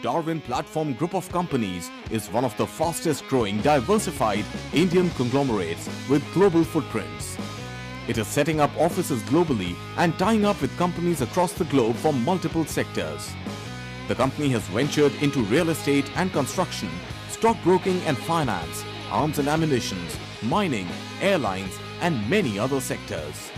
Darwin Platform Group of Companies is one of the fastest growing diversified Indian conglomerates with global footprints. It is setting up offices globally and tying up with companies across the globe for multiple sectors. The company has ventured into real estate and construction, stockbroking and finance, arms and ammunition, mining, airlines and many other sectors.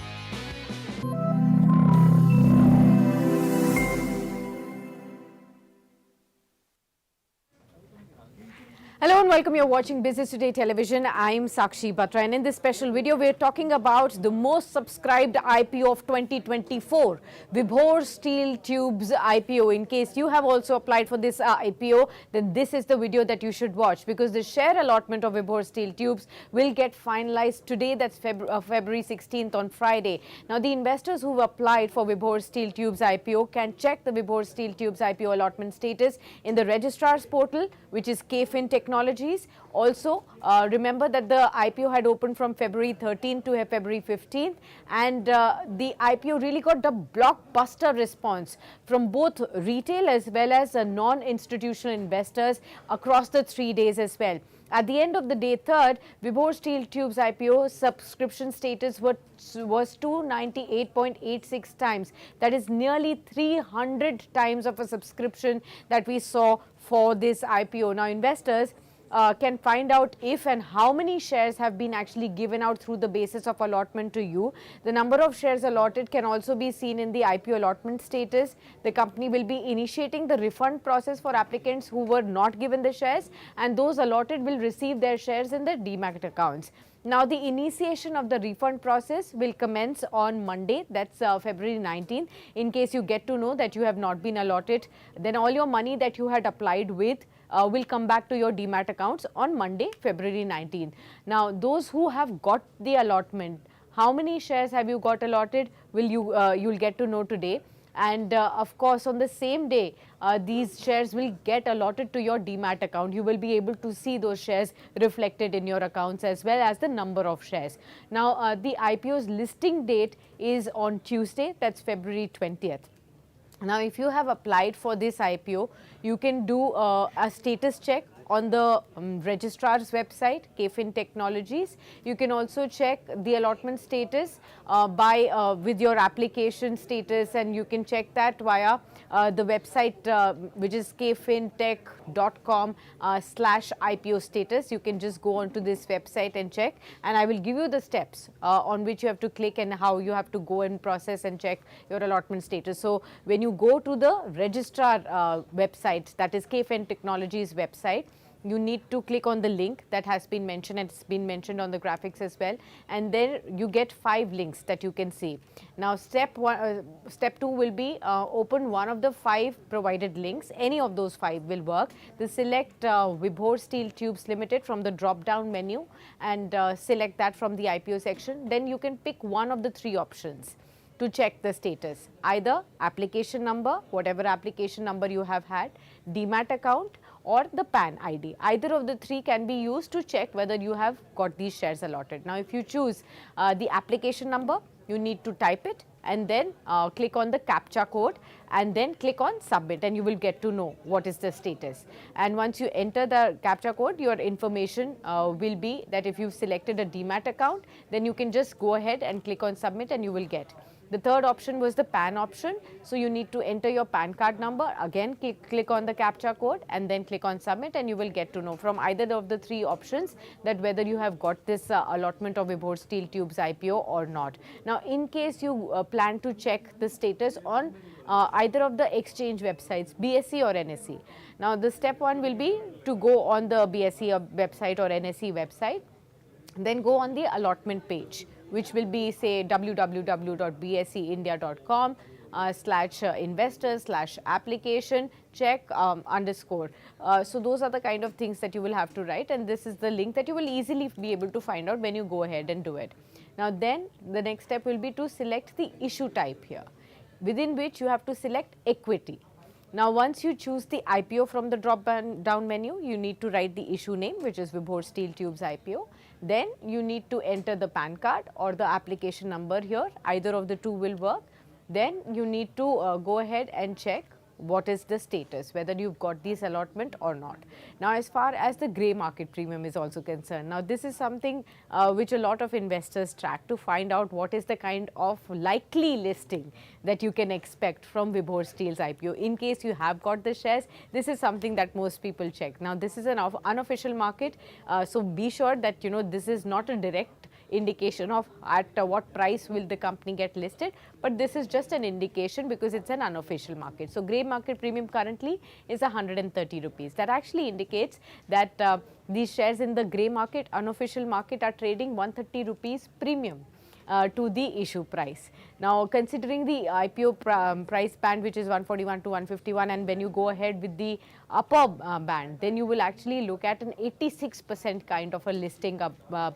Hello and welcome. You're watching Business Today Television. I'm Sakshi Batra, and in this special video we're talking about the most subscribed IPO of 2024, Vibhor Steel Tubes IPO. In case you have also applied for this IPO, then this is the video that you should watch, because the share allotment of Vibhor Steel Tubes will get finalized today. That's February 16th on Friday. Now the investors who've applied for Vibhor Steel Tubes IPO can check the Vibhor Steel Tubes IPO allotment status in the registrar's portal, which is Kfin Technologies. Also, remember that the IPO had opened from February 13th to February 15th, and the IPO really got the blockbuster response from both retail as well as non-institutional investors across the 3 days as well. At the end of the day, third, Vibhor Steel Tubes IPO subscription status was 298.86 times. That is nearly 300 times of a subscription that we saw for this IPO. Now, investors can find out if and how many shares have been actually given out through the basis of allotment to you. The number of shares allotted can also be seen in the IPO allotment status. The company will be initiating the refund process for applicants who were not given the shares, and those allotted will receive their shares in their demat accounts. Now, the initiation of the refund process will commence on Monday, that's February 19th. In case you get to know that you have not been allotted, then all your money that you had applied with will come back to your demat accounts on Monday, February 19th. Now, those who have got the allotment, how many shares have you got allotted, will you'll get to know today. And of course, on the same day, these shares will get allotted to your demat account. You will be able to see those shares reflected in your accounts as well as the number of shares. Now, the IPO's listing date is on Tuesday, that's February 20th. Now, if you have applied for this IPO, you can do a status check on the registrar's website, Kfin Technologies. You can also check the allotment status with your application status, and you can check that via the website which is kfintech.com/IPO status. You can just go onto this website and check, and I will give you the steps on which you have to click and how you have to go and process and check your allotment status. So when you go to the registrar website, that is Kfin Technologies website, you need to click on the link that has been mentioned, and it's been mentioned on the graphics as well, and then you get 5 links that you can see. Now, step 2 will be open one of the 5 provided links. Any of those 5 will work. Select Vibhor Steel Tubes Ltd from the drop down menu, and select that from the IPO section. Then you can pick one of the 3 options to check the status, either application number, whatever application number you have had, demat account, or the PAN ID. Either of the 3 can be used to check whether you have got these shares allotted. Now, if you choose the application number, you need to type it and then click on the CAPTCHA code and then click on submit, and you will get to know what is the status. And once you enter the CAPTCHA code, your information will be that if you've selected a demat account, then you can just go ahead and click on submit and you will get. The third option was the PAN option. So you need to enter your PAN card number. Again, click on the CAPTCHA code and then click on submit, and you will get to know from either of the 3 options that whether you have got this allotment of Vibhor Steel Tubes IPO or not. Now, in case you plan to check the status on either of the exchange websites, BSE or NSE. Now, the step 1 will be to go on the BSE website or NSE website, then go on the allotment page, which will be, say, www.bseindia.com /investors/application check _ so those are the kind of things that you will have to write, and this is the link that you will easily be able to find out when you go ahead and do it. Now, then the next step will be to select the issue type here, within which you have to select equity. Now, once you choose the IPO from the drop down menu, you need to write the issue name, which is Vibhor Steel Tubes IPO. Then you need to enter the PAN card or the application number here, either of the 2 will work. Then you need to go ahead and check what is the status, whether you've got this allotment or not. Now, as far as the grey market premium is also concerned, now this is something which a lot of investors track to find out what is the kind of likely listing that you can expect from Vibhor Steel's IPO. In case you have got the shares, this is something that most people check. Now, this is an unofficial market, so be sure that this is not a direct indication of at what price will the company get listed, but this is just an indication because it's an unofficial market. So, grey market premium currently is 130 rupees. That actually indicates that these shares in the grey market, unofficial market, are trading 130 rupees premium to the issue price. Now, considering the IPO price band, which is 141 to 151, and when you go ahead with the upper band, then you will actually look at an 86% kind of a listing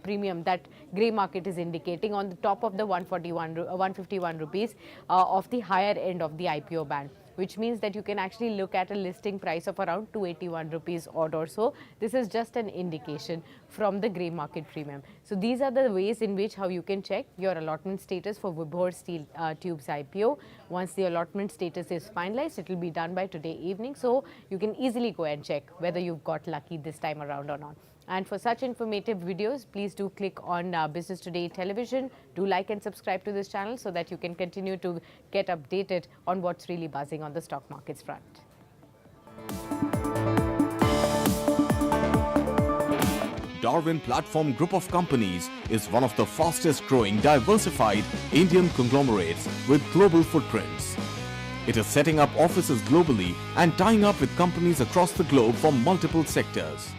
premium that grey market is indicating on the top of the 151 rupees of the higher end of the IPO band, which means that you can actually look at a listing price of around 281 rupees odd or so. This is just an indication from the grey market premium. So, these are the ways in which how you can check your allotment status for Vibhor Steel Tubes IPO. Once the allotment status is finalized, it will be done by today evening. So, you can easily go and check whether you've got lucky this time around or not. And for such informative videos, please do click on Business Today Television. Do like and subscribe to this channel so that you can continue to get updated on what's really buzzing on the stock markets front. Darwin Platform Group of Companies is one of the fastest growing diversified Indian conglomerates with global footprints. It is setting up offices globally and tying up with companies across the globe from multiple sectors.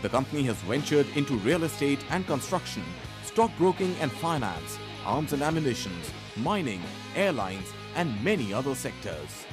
The company has ventured into real estate and construction, stockbroking and finance, arms and ammunition, mining, airlines and many other sectors.